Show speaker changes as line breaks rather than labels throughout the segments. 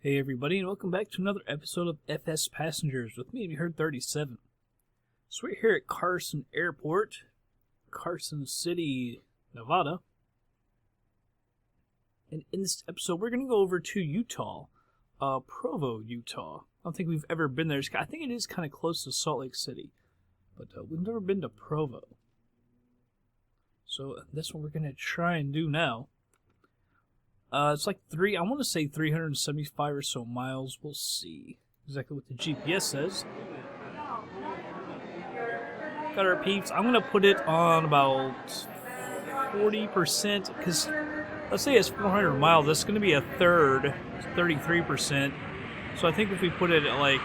Hey everybody, and welcome back to another episode of FsPassengers with me, you heard 37. So we're here at Carson Airport, Carson City, Nevada. And in this episode, we're going to go over to Utah, Provo, Utah. I don't think we've ever been there. I think it is kind of close to Salt Lake City, but we've never been to Provo. So that's what we're going to try and do now. It's like I want to say 375 or so miles. We'll see exactly what the GPS says. Got our peeps. I'm going to put it on about 40%, because let's say it's 400 miles. That's going to be a third, 33%. So I think if we put it at like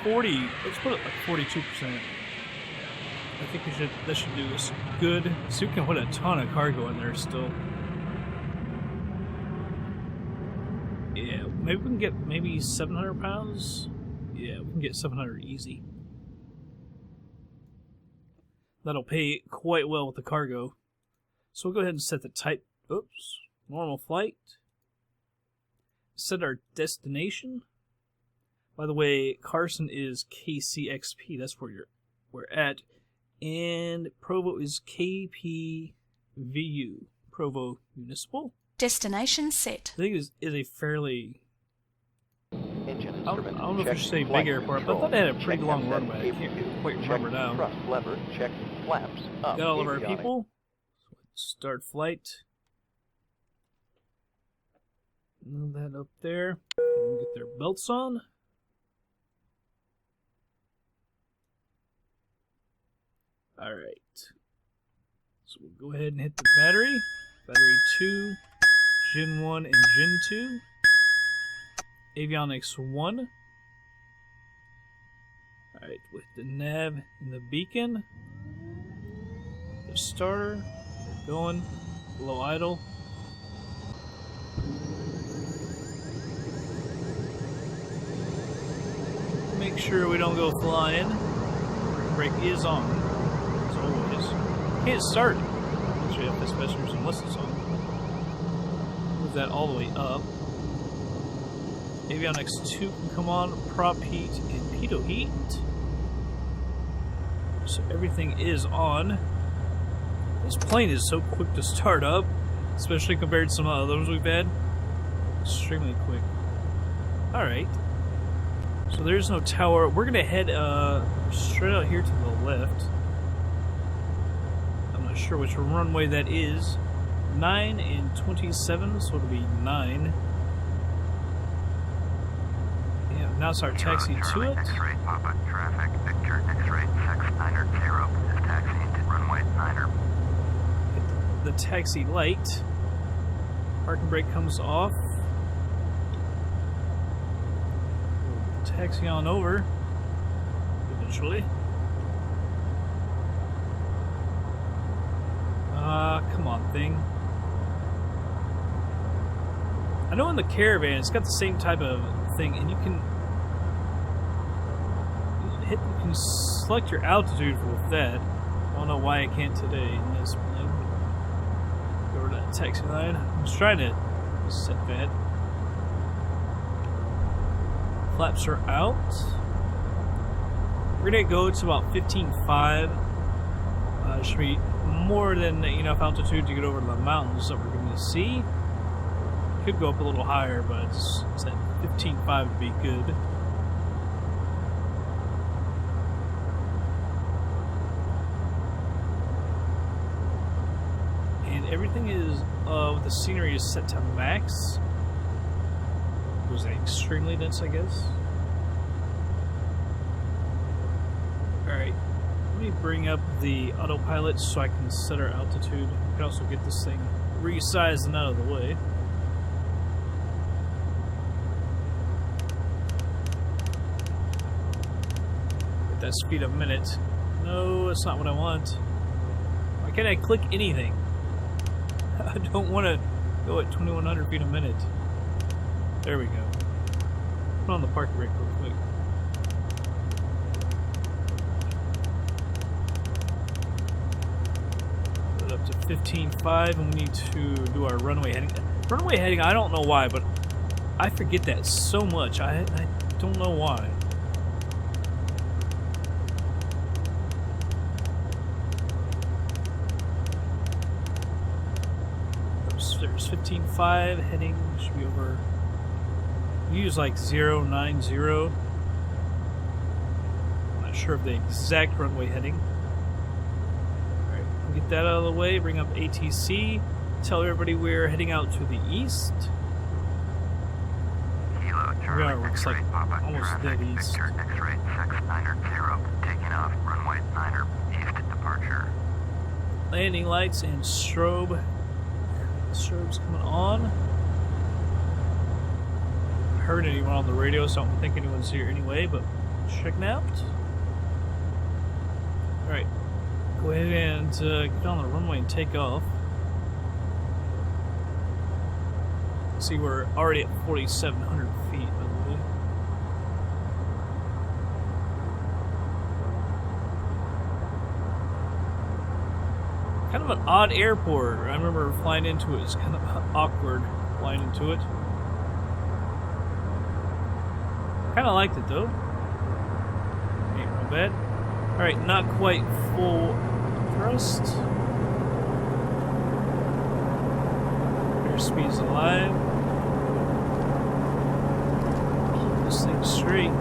40, let's put it like 42%. I think that should do us good. So we can put a ton of cargo in there still. Yeah, maybe we can get maybe 700 pounds. Yeah, we can get 700 easy. That'll pay quite well with the cargo. So we'll go ahead and set the type. Oops, normal flight. Set our destination. By the way, Carson is KCXP. That's where we're at. And Provo is KPVU, Provo Municipal.
Destination set.
I think it is a fairly...
Engine
I don't know if I should say big airport, but I thought they had a pretty long runway. I can't quite remember now.
Thrust lever, check flaps up.
Got all of our people. So let's start flight. Move that up there. Get their belts on. Alright. So we'll go ahead and hit the battery. Battery 2, Gen 1 and Gen 2. Avionics 1. Alright, with the nav and the beacon. The starter. Going. Low idle. Make sure we don't go flying. Brake is on. As always. Can't start. Actually, FsPassengers unless it's on. Move that all the way up. Avionics 2 can come on. Prop heat and pitot heat. So everything is on. This plane is so quick to start up, especially compared to some others we've had. Extremely quick. Alright. So there's no tower. We're going to head straight out here to the left. I'm not sure which runway that is. 9 and 27, so it'll be 9. Yeah, now it's our taxi to it.
X-ray Papa, traffic, Victor, X-ray 6990 is taxiing to runway 9er.
Hit the taxi light. Parking brake comes off. Taxi on over eventually. Come on, thing. I know in the Caravan it's got the same type of thing, and you can select your altitude with that. I don't know why I can't today in this plane. Go over to that taxi line. I was trying to set that. Flaps are out. We're gonna go to about 15.5. Should be more than enough altitude to get over to the mountains that we're going to see. Could go up a little higher, but it's at 15.5 would be good. And everything is the scenery is set to max. Was it extremely dense, I guess? Alright, let me bring up the autopilot so I can set our altitude. I can also get this thing resized and out of the way. Get that speed a minute. No, that's not what I want. Why can't I click anything? I don't want to go at 2100 feet a minute. There we go. Put on the parking brake real quick. Put it up to 15.5, and we need to do our runway heading. Runway heading, I don't know why, but I forget that so much. I don't know why. Oops, there's 15.5 heading. Should be over. We use like 090. I'm not sure of the exact runway heading. Alright, we'll get that out of the way. Bring up ATC. Tell everybody we're heading out to the east.
Charlie,
Yeah, it looks like
Papa,
almost
traffic,
dead east.
Victor, X-ray 6990, taking off, runway 9er, east departure.
Landing lights and strobe. Strobe's coming on. I heard anyone on the radio, so I don't think anyone's here anyway, but checking out. Alright, go ahead and get on the runway and take off. See, we're already at 4,700 feet, by the way. Kind of an odd airport. I remember flying into it. It's kind of awkward flying into it. Kind of liked it though. Ain't no bad. Alright, not quite full thrust. Airspeed's alive. Keep this thing straight.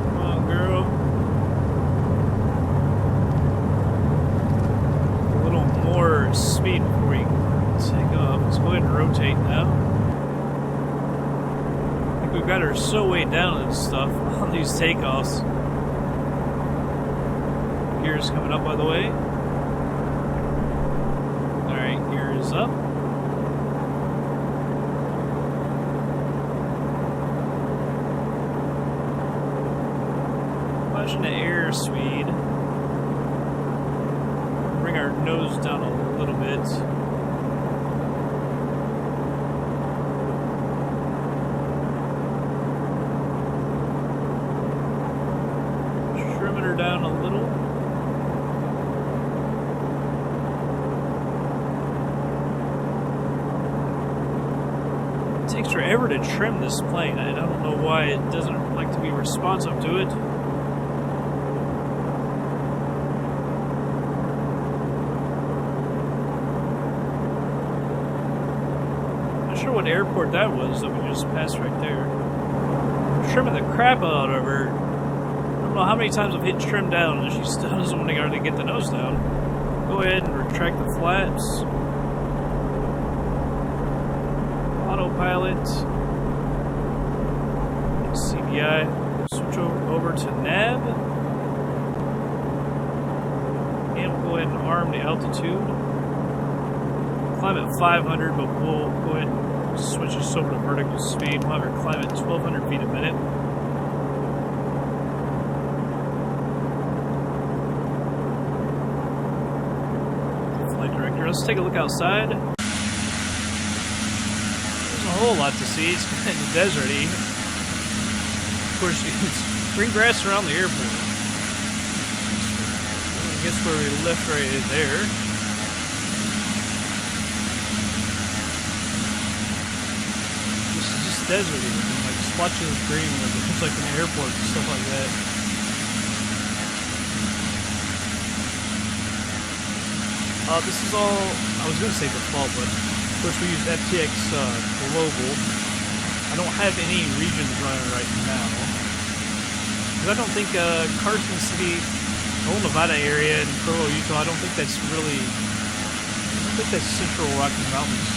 Come on, girl. A little more speed before we take off. Let's go ahead and rotate now. I think we've got her so way down and stuff on these takeoffs. Gears coming up, by the way. Alright, gears up. Watching the airspeed. Bring our nose down a little bit. Trimming her down a little. It takes forever to trim this plane. I don't know why it doesn't like to be responsive to it. Not sure what airport that was that we just passed right there. Trimming the crap out of her. I don't know how many times I've hit trim down and she still doesn't want to get the nose down. Go ahead and retract the flaps. Autopilot. CVI. Switch over to nav. And we'll go ahead and arm the altitude. Climb at 500, but we'll go ahead and switch this over to vertical speed. We'll have her climb at 1,200 feet a minute. Let's take a look outside. There's a whole lot to see. It's kind of deserty. Of course, it's green grass around the airport. I guess where we left right there. This is just deserty. Like splotches of green. It's like an airport and stuff like that. This is all, I was going to say default, but of course we use FTX Global. I don't have any regions running right now. Because I don't think Carson City, the whole Nevada area, and Provo, Utah, I don't think that's really, I think that's Central Rocky Mountains.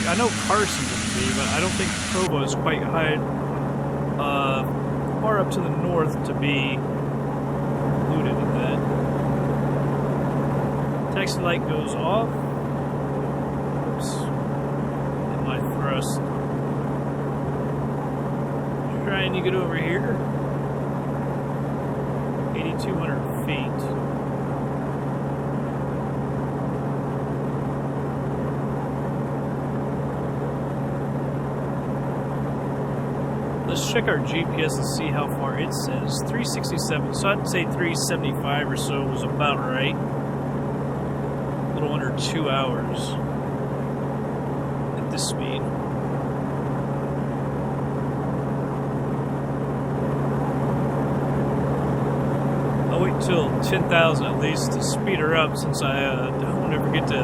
I know Carson would be, but I don't think Provo is quite high, far up to the north to be included in that. Taxi light goes off. Oops. And my thrust. Trying to get over here. 8,200 feet. Let's Let's check our GPS and see how far it says. 367, so I'd say 375 or so was about right. A little under 2 hours at this speed. I'll wait till 10,000 at least to speed her up, since I don't ever get to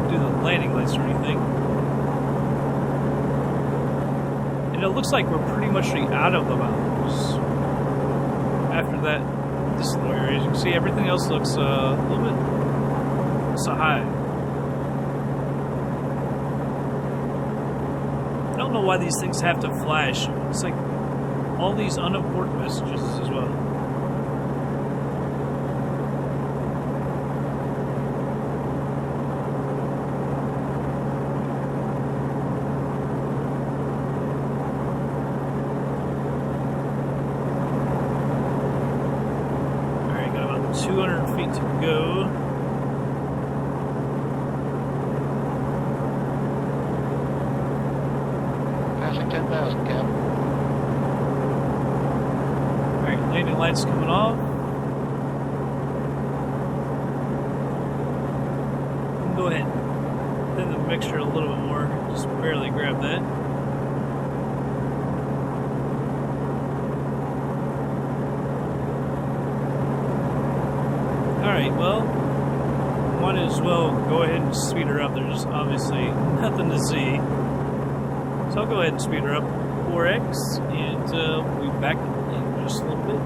do the landing lights or anything. And it looks like we're pretty much out of the mountains after that, this little area. As you can see, everything else looks a little bit so high. I don't know why these things have to flash. It's like all these unimportant messages as well. Alright, got about 200 feet to go.
Passing 10,000, Cap.
Alright, landing lights coming off. Go ahead. Thin the mixture a little bit more. Just barely grab that. Alright, well, might as well go ahead and speed her up. There's obviously nothing to see. So I'll go ahead and speed her up 4x, and we'll be back in just a little bit.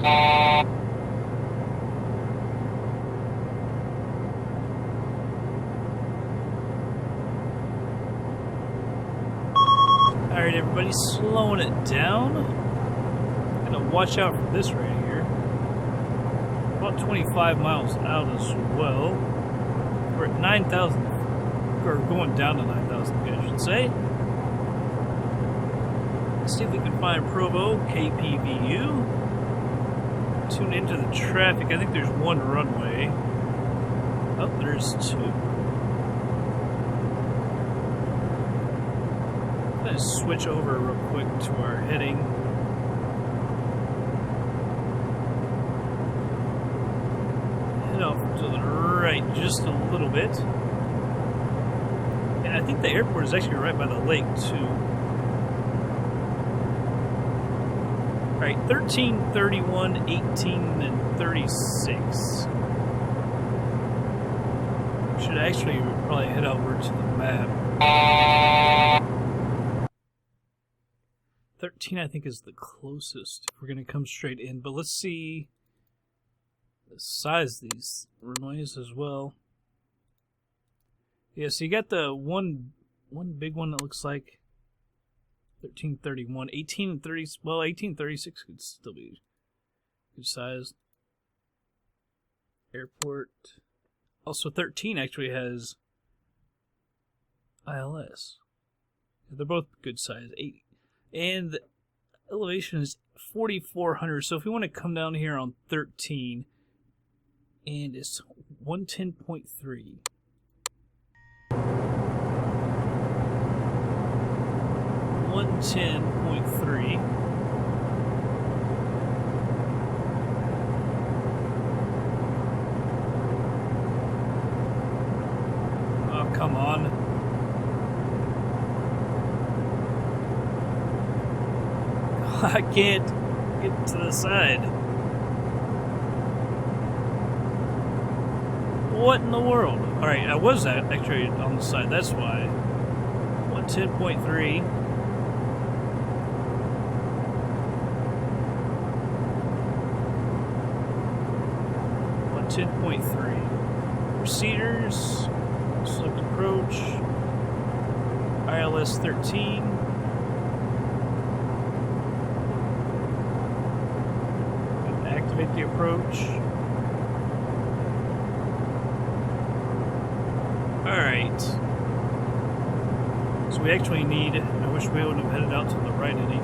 Alright, everybody, slowing it down. Gotta watch out for this right here. About 25 miles out as well. We're at 9,000, or going down to 9,000, I should say. Let's see if we can find Provo, KPVU. Tune into the traffic. I think there's one runway. Oh, there's two. Let's switch over real quick to our heading. Head off to the right just a little bit. And I think the airport is actually right by the lake, too. Alright, 13, 31, 18, and 36. Should actually probably head over to the map. 13, I think, is the closest if we're going to come straight in. But let's see the size of these runways as well. Yeah, so you got the one big one that looks like 1331, 18 and 30. Well, 1836 could still be good size. Airport. Also, 13 actually has ILS. They're both good size. 8. And the elevation is 4,400. So if we want to come down here on 13, and it's 110.3. 110.3. Oh, come on. I can't get to the side. What in the world? Alright, I was actually on the side, that's why. 110.3. Procedures, select approach, ILS 13. Activate the approach. Alright. So we actually need, I wish we would have headed out to the right any.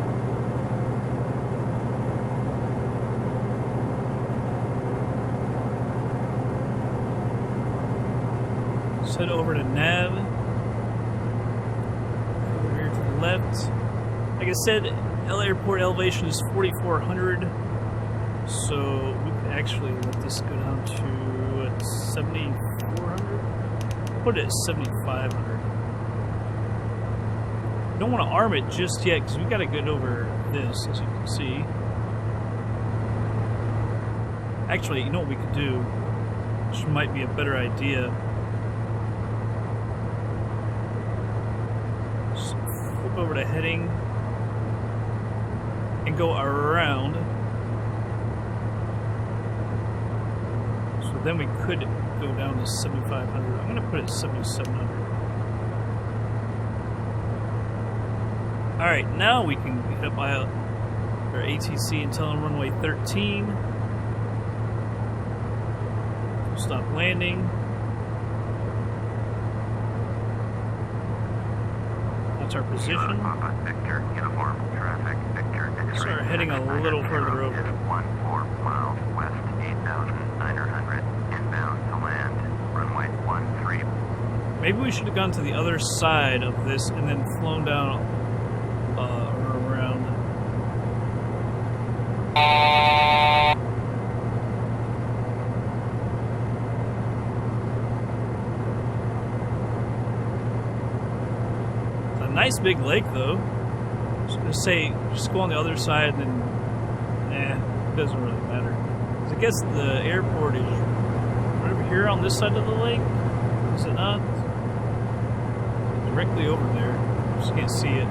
Head over to nav. Over here to the left. Like I said, LA Airport elevation is 4,400. So we can actually let this go down to 7,400. Put it at 7,500. Don't want to arm it just yet because we got to get over this, as you can see. Actually, you know what we could do, which might be a better idea. Over to heading and go around, so then we could go down to 7,500. I'm going to put it at 7,700. Alright, now we can hit up our ATC and tell them runway 13. Stop landing. Our position.
Victor, uniform traffic, Victor,
start heading a little further over.
14 miles west, 8,900, inbound to land, runway 13.
Maybe we should have gone to the other side of this and then flown down or around. Nice big lake, though. I was gonna say, just go on the other side, and then, it doesn't really matter. So I guess the airport is right over here on this side of the lake. Is it not? Directly over there. Just can't see it.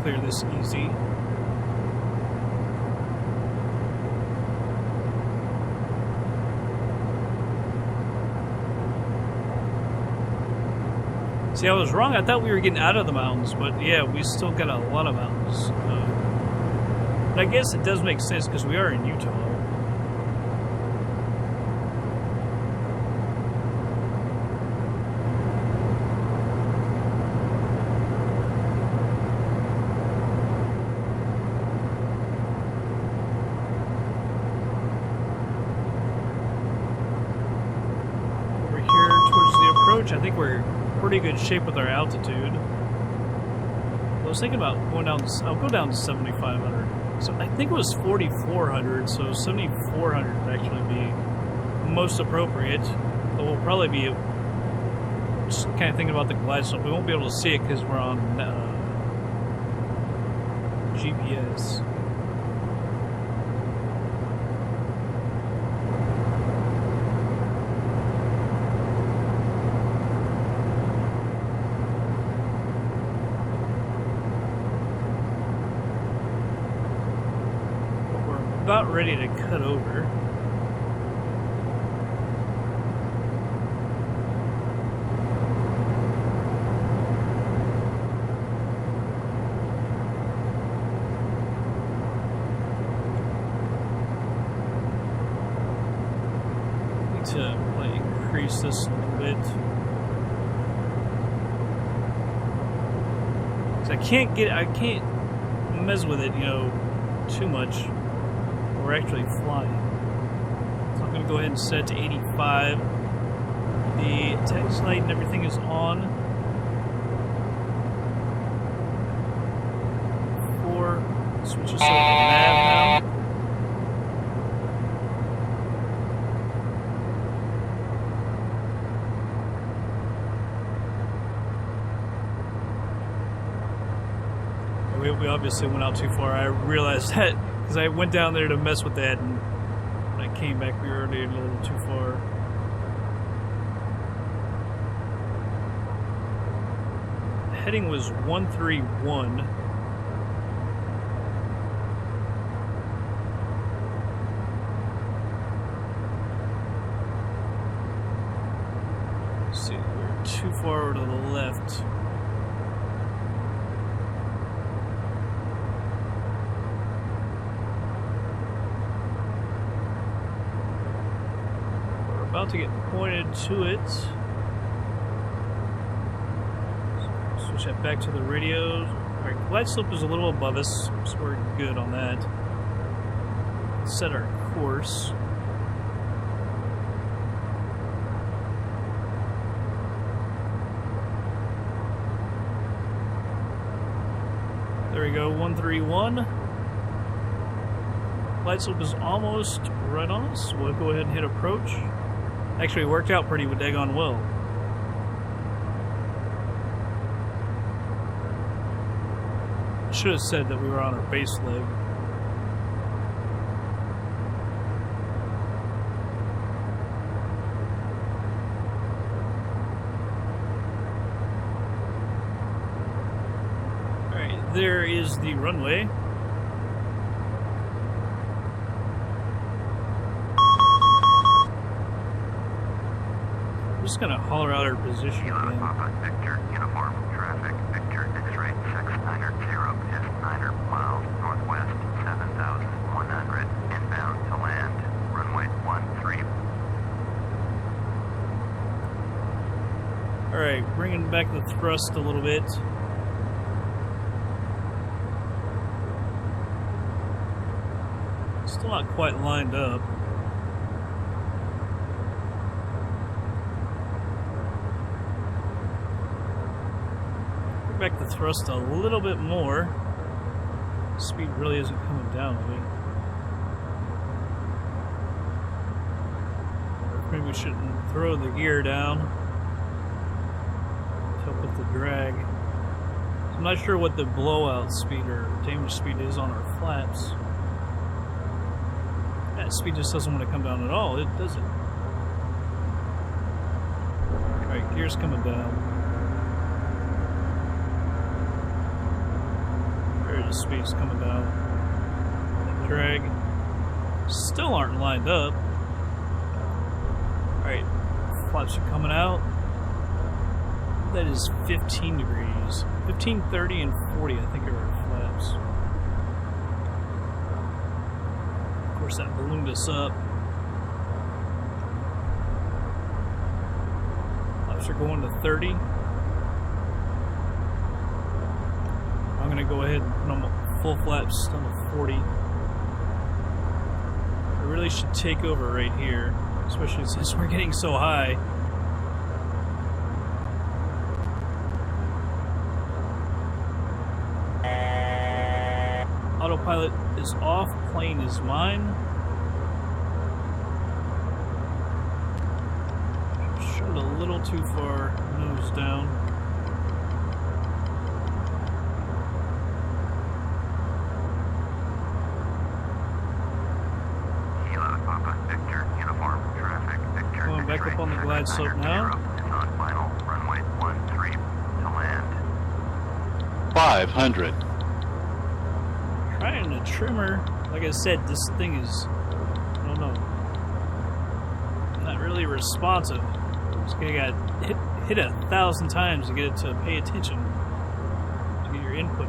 clear this easy. See, I was wrong. I thought we were getting out of the mountains, but yeah, we still got a lot of mountains. But I guess it does make sense because we are in Utah. Over here towards the approach, I think we're pretty good shape with our altitude. I was thinking about going down. I'll go down to 7,500. So I think it was 4,400. So 7,400 would actually be most appropriate. But we'll probably be just kind of thinking about the glide slope. We won't be able to see it because we're on GPS. About ready to cut over. Need to like increase this a little bit. 'Cause I can't mess with it, you know, too much. We're actually flying. So I'm going to go ahead and set it to 85. The text light and everything is on. 4. Switch this over to nav now. We obviously went out too far. I realized that. Because I went down there to mess with that, and when I came back, we were already a little too far. Heading was 131. Let's see, we're too far to the left. About to get pointed to it. Switch that back to the radios. Alright, glide slope is a little above us, so we're good on that. Set our course. There we go, 131. Glide slope is almost right on us. We'll go ahead and hit approach. Actually, it worked out pretty daggone well. I should have said that we were on our base leg. Alright, there is the runway. Just gonna holler out our position again.
Papa Victor, uniform traffic, Victor X-ray 6990 is 9 miles northwest, 7,100, inbound to land, runway 13.
Alright, bringing back the thrust a little bit. Still not quite lined up. Back the thrust a little bit more. Speed really isn't coming down with it. Maybe we shouldn't throw the gear down to help with the drag. I'm not sure what the blowout speed or damage speed is on our flaps. That speed just doesn't want to come down at all. It doesn't. Alright, gear's coming down. of space coming down. That drag. Still aren't lined up. Alright, flaps are coming out. That is 15 degrees. 15, 30, and 40, I think, are our flaps. Of course, that ballooned us up. Flaps are going to 30. I'm going to go ahead and put them full flaps down to 40. I really should take over right here, especially since we're getting so high. Autopilot is off, plane is mine. Showed a little too far, nose down. Going back up on the glide slope now.
On final runway 13 to land.
500.
Trying to trimmer. Like I said, this thing is, I don't know, not really responsive. It's gonna get hit 1,000 times to get it to pay attention, to get your input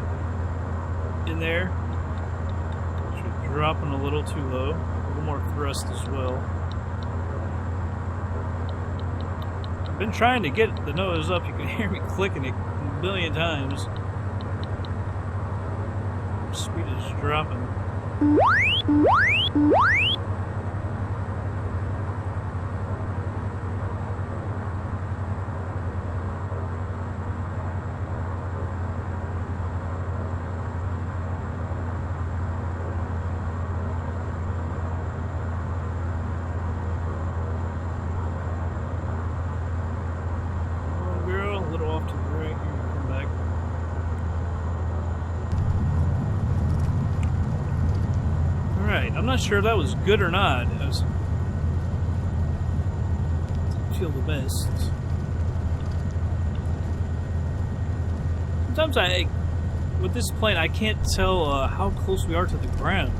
in there. Should dropping a little too low. A little more thrust as well. I've been trying to get the nose up. You can hear me clicking it a billion times. Speed is dropping. Oh, girl, a little off to the right. Here, come back. Alright, I'm not sure if that was good or not. I was... didn't feel the best. Sometimes with this plane, I can't tell how close we are to the ground.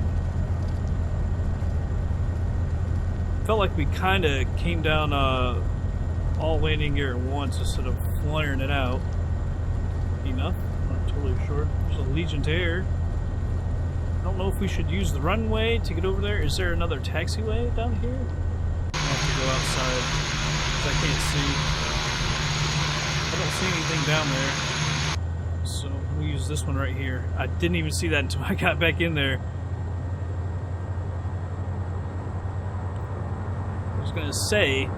Felt like we kind of came down all landing gear at once instead of flaring it out. Enough? I'm not totally sure. There's a Legion to air. I don't know if we should use the runway to get over there. Is there another taxiway down here? I'll have to go outside because I can't see. I don't see anything down there. So we'll use this one right here. I didn't even see that until I got back in there. I was gonna say,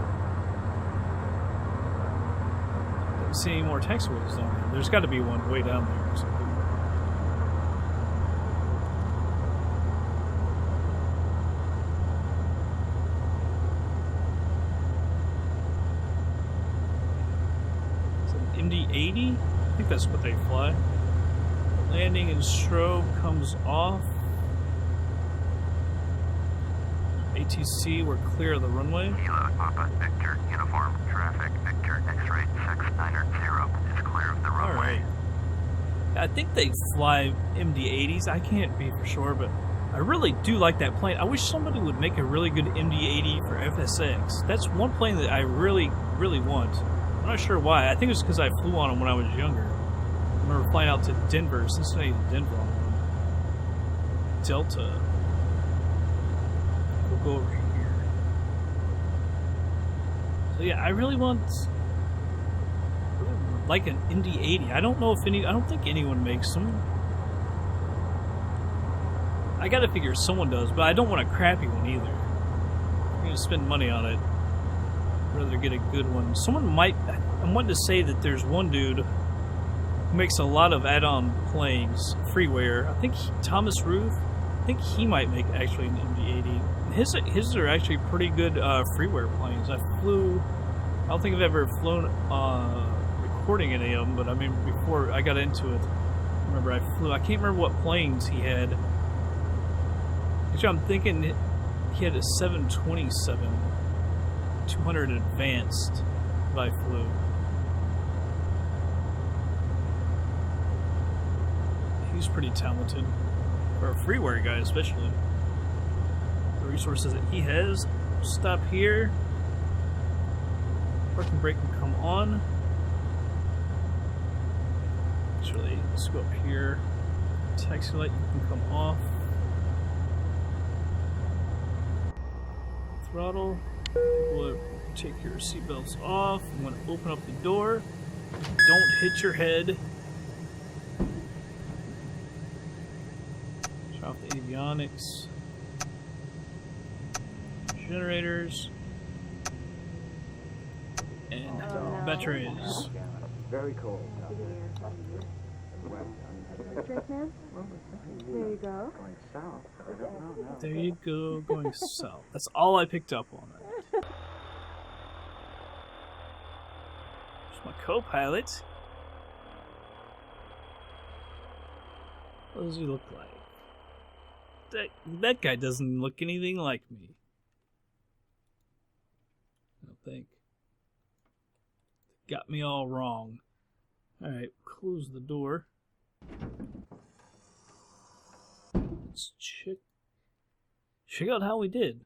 I don't see any more taxiways down there. There's got to be one way down there or something. MD-80? I think that's what they fly. Landing and strobe comes off. ATC, we're clear of the runway.
Kilo Papa Victor, uniform traffic, Victor X-ray 690 is clear of the runway.
Alright. I think they fly MD-80s. I can't be for sure, but I really do like that plane. I wish somebody would make a really good MD-80 for FSX. That's one plane that I really, really want. I'm not sure why. I think it was because I flew on them when I was younger. I remember flying out to Denver, Cincinnati to Denver on one. Delta. We'll go over here. So yeah, I really want like an MD-80. I don't know if I don't think anyone makes them. I gotta figure someone does, but I don't want a crappy one either. I'm gonna spend money on it. I'd rather get a good one. Someone might... I'm wanting to say that there's one dude who makes a lot of add-on planes, freeware. I think Thomas Ruth, I think he might make actually an MD-80. His are actually pretty good freeware planes. I don't think I've ever flown recording any of them, but I mean, before I got into it, I remember I can't remember what planes he had. Actually, I'm thinking he had a 727 200 advanced that I flew. He's pretty talented. For a freeware guy, especially. The resources that he has. Stop here. Parking brake can come on. Actually, let's go up here. Taxi light can come off. Throttle. We'll take your seatbelts off. You want to open up the door. Don't hit your head. Shut off the avionics. Generators. And batteries.
Very cold.
Drink, man? There you go.
Going south.
There you go, going south. That's all I picked up on that. There's my co-pilot. What does he look like? That guy doesn't look anything like me. I don't think. Got me all wrong. Alright, close the door. Let's check out how we did.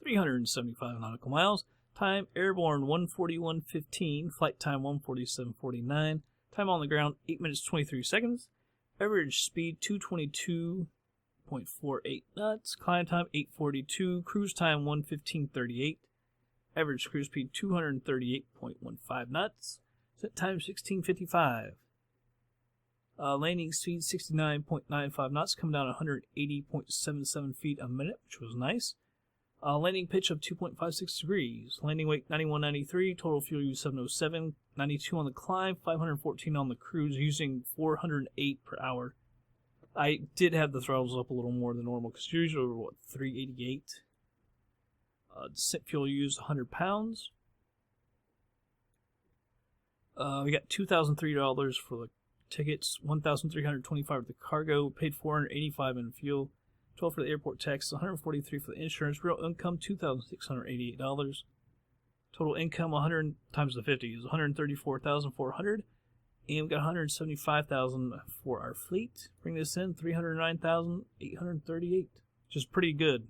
375 nautical miles. Time airborne 141.15. Flight time 147.49. Time on the ground 8 minutes 23 seconds. Average speed 222.48 knots. Climb time 842. Cruise time 115.38. Average cruise speed 238.15 knots. Set time 16:55. Landing speed 69.95 knots, coming down 180.77 feet a minute, which was nice. Landing pitch of 2.56 degrees. Landing weight 91.93. Total fuel use 707. 92 on the climb, 514 on the cruise, using 408 per hour. I did have the throttles up a little more than normal because usually we're 388. Descent fuel used 100 pounds. We got $2,003 for the tickets, $1,325 for the cargo, paid $485 in fuel, $12 for the airport tax, $143 for the insurance. Real income $2,688. Total income 100 times the 50 is $134,400, and we got $175,000 for our fleet. Bring this in $309,838, which is pretty good.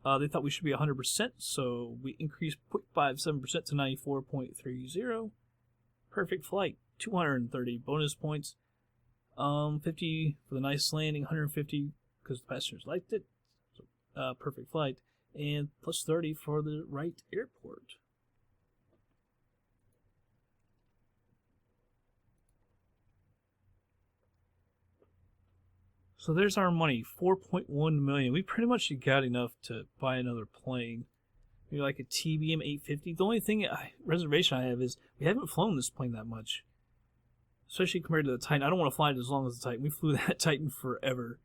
They thought we should be 100%, so we increased 0.57% to 94.30. Perfect flight. 230 bonus points. 50 for the nice landing. 150 because the passengers liked it. So, perfect flight. And plus 30 for the right airport. So there's our money, $4.1 million. We pretty much got enough to buy another plane. Maybe like a TBM 850. The only thing reservation I have is we haven't flown this plane that much, especially compared to the Titan. I don't want to fly it as long as the Titan. We flew that Titan forever.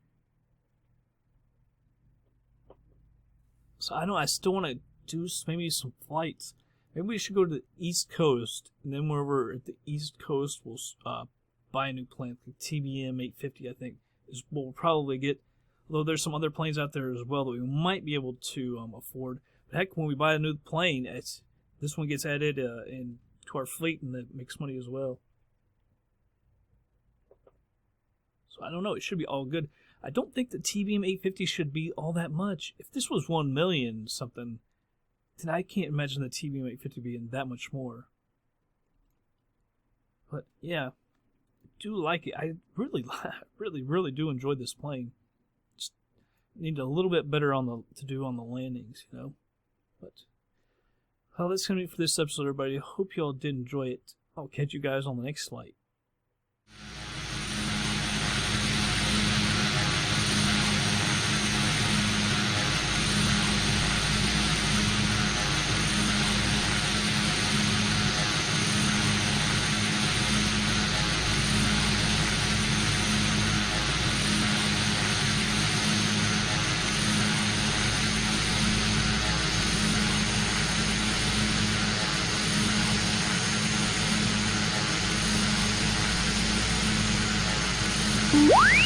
So I know I still want to do maybe some flights. Maybe we should go to the East Coast, and then when we're at the East Coast, we'll buy a new plane, like TBM 850. I think is what we'll probably get. Although there's some other planes out there as well that we might be able to afford. But heck, when we buy a new plane, this one gets added to our fleet, and that makes money as well. So I don't know. It should be all good. I don't think the TBM 850 should be all that much. If this was 1 million something, then I can't imagine the TBM 850 being that much more. But yeah, I do like it. I really do enjoy this plane. Just need a little bit better to do on the landings, you know. But well, that's gonna be it for this episode, everybody. Hope you all did enjoy it. I'll catch you guys on the next flight.
What?